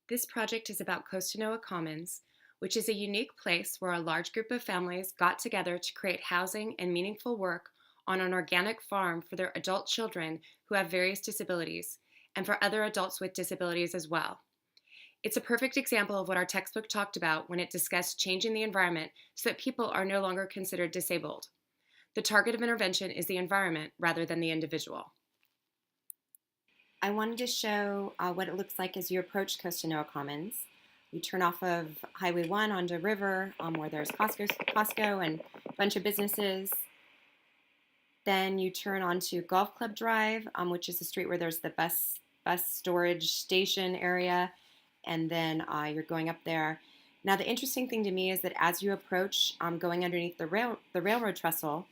This project is about Costanoa Commons, which is a unique place where a large group of families got together to create housing and meaningful work on an organic farm for their adult children who have various disabilities, and for other adults with disabilities as well. It's a perfect example of what our textbook talked about when it discussed changing the environment so that people are no longer considered disabled. The target of intervention is the environment rather than the individual. I wanted to show what it looks like as you approach Costanoa Commons. You turn off of Highway 1 onto River, where there's Costco and a bunch of businesses. Then you turn onto Golf Club Drive, which is the street where there's the bus storage station area, and then you're going up there. Now, the interesting thing to me is that as you approach, going underneath the railroad trestle,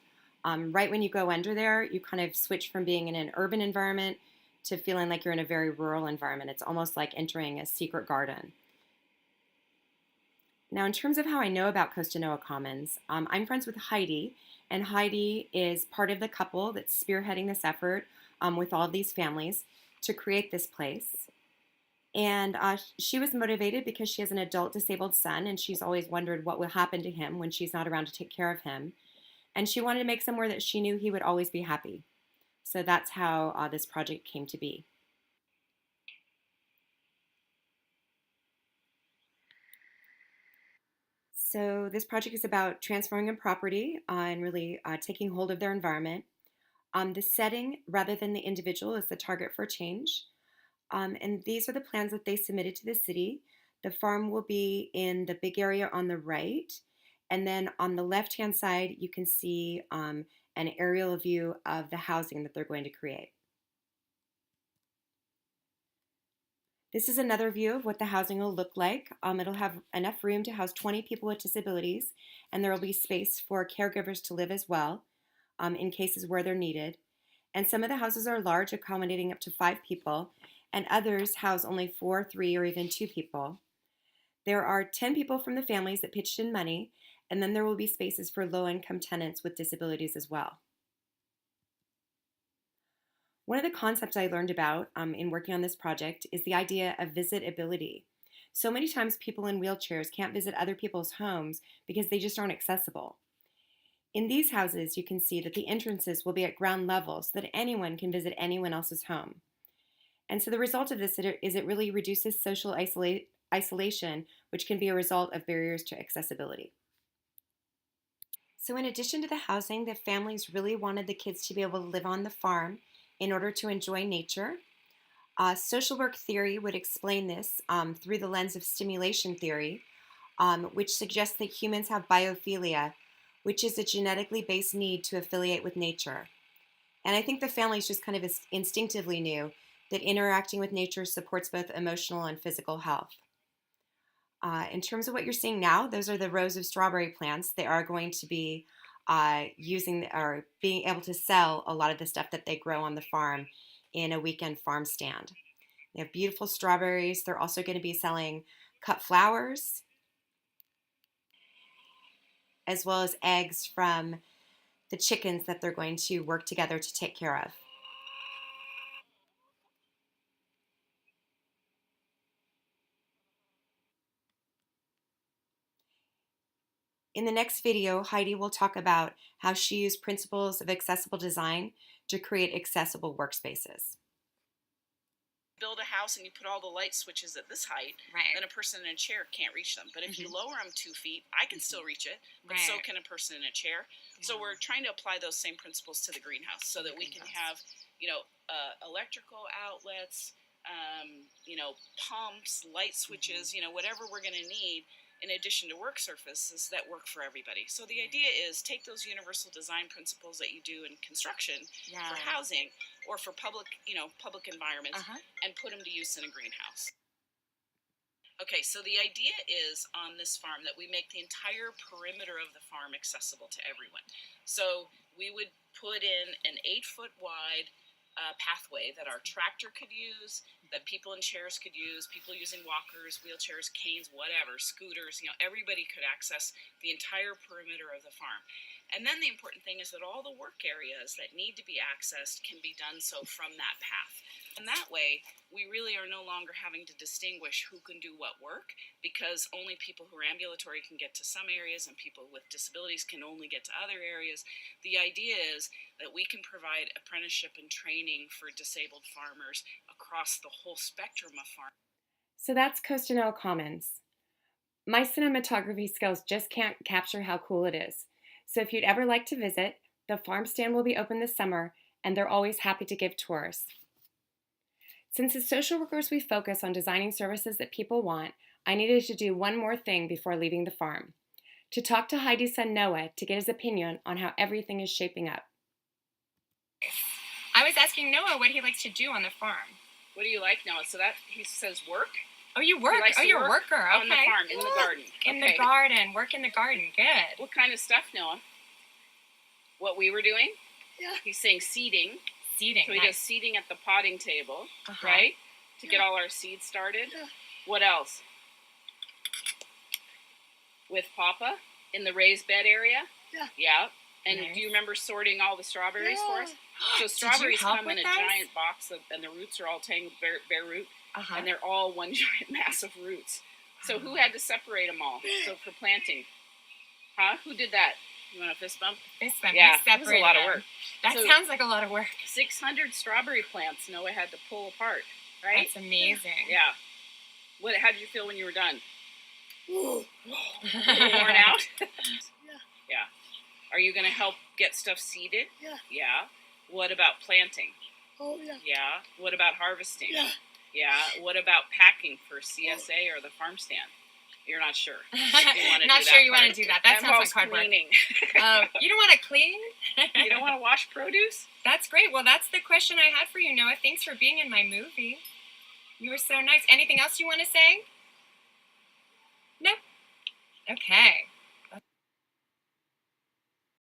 right when you go under there, you kind of switch from being in an urban environment to feeling like you're in a very rural environment. It's almost like entering a secret garden. Now, in terms of how I know about Costanoa Commons, I'm friends with Heidi, and Heidi is part of the couple that's spearheading this effort with all of these families to create this place. And she was motivated because she has an adult disabled son, and she's always wondered what will happen to him when she's not around to take care of him. And she wanted to make somewhere that she knew he would always be happy. So that's how this project came to be. So this project is about transforming a property and really taking hold of their environment. The setting, rather than the individual, is the target for change. And these are the plans that they submitted to the city. The farm will be in the big area on the right. And then on the left-hand side, you can see an aerial view of the housing that they're going to create. This is another view of what the housing will look like. It'll have enough room to house 20 people with disabilities, and there will be space for caregivers to live as well in cases where they're needed. And some of the houses are large, accommodating up to 5 people, and others house only 4, 3, or even 2 people. There are 10 people from the families that pitched in money, and then there will be spaces for low-income tenants with disabilities as well. One of the concepts I learned about in working on this project is the idea of visitability. So many times people in wheelchairs can't visit other people's homes because they just aren't accessible. In these houses, you can see that the entrances will be at ground level so that anyone can visit anyone else's home. And so the result of this is it really reduces social isolation, which can be a result of barriers to accessibility. So in addition to the housing, the families really wanted the kids to be able to live on the farm in order to enjoy nature. Social work theory would explain this through the lens of stimulation theory, which suggests that humans have biophilia, which is a genetically based need to affiliate with nature. And I think the families just kind of instinctively knew that interacting with nature supports both emotional and physical health. In terms of what you're seeing now, those are the rows of strawberry plants. They are going to be using or being able to sell a lot of the stuff that they grow on the farm in a weekend farm stand. They have beautiful strawberries. They're also going to be selling cut flowers as well as eggs from the chickens that they're going to work together to take care of. In the next video, Heidi will talk about how she used principles of accessible design to create accessible workspaces. Build a house and you put all the light switches at this height, Right. then a person in a chair can't reach them. But if you lower them 2 feet, I can still reach it, but so Right. can a person in a chair. So we're trying to apply those same principles to the greenhouse so that we can have, electrical outlets, pumps, light switches, whatever we're going to need in addition to work surfaces that work for everybody. So the idea is take those universal design principles that you do in construction Yeah. for housing or for public environments Uh-huh. and put them to use in a greenhouse. Okay, so the idea is on this farm that we make the entire perimeter of the farm accessible to everyone. So we would put in an 8-foot wide pathway that our tractor could use, that people in chairs could use, people using walkers, wheelchairs, canes, whatever, scooters, everybody could access the entire perimeter of the farm. And then the important thing is that all the work areas that need to be accessed can be done so from that path. And that way, we really are no longer having to distinguish who can do what work, because only people who are ambulatory can get to some areas and people with disabilities can only get to other areas. The idea is that we can provide apprenticeship and training for disabled farmers across the whole spectrum of farming. So that's Costanoa Commons. My cinematography skills just can't capture how cool it is. So if you'd ever like to visit, the farm stand will be open this summer, and they're always happy to give tours. Since as social workers we focus on designing services that people want, I needed to do one more thing before leaving the farm. To talk to Heidi's son Noah to get his opinion on how everything is shaping up. I was asking Noah what he likes to do on the farm. What do you like, Noah? So that he says work? Oh, you work? Oh, you're a worker. Okay. On the farm, in the garden. In the garden. Work in the garden. Good. What kind of stuff, Noah? What we were doing? Yeah. He's saying seeding. Seeding. So he does seeding at the potting table, right? To get all our seeds started. Yeah. What else? With Papa in the raised bed area? Yeah. Yeah. And Nice. do you remember sorting all the strawberries for us? So Did you strawberries help come in with a us? giant box, and the roots are all tangled, bare root, Uh-huh. and they're all one giant mass of roots. So who had to separate them all? So for planting. Huh? Who did that? You want a fist bump? Fist bump. Yeah, You it was a lot of separated work. them. That So- sounds like a lot of work. 600 strawberry plants Noah had to pull apart, right? That's amazing. Yeah. How did you feel when you were done? Ooh. Worn out? Yeah. Yeah. Are you going to help get stuff seeded? Yeah. Yeah. What about planting? Oh, yeah. Yeah. What about harvesting? Yeah. Yeah. What about packing for CSA or the farm stand? You're not sure. You wanna Not do sure that you want part. to do that. That sounds like involves hard work. cleaning. You don't want to clean? You don't want to wash produce? That's great. Well, that's the question I had for you, Noah. Thanks for being in my movie. You were so nice. Anything else you want to say? No? Okay.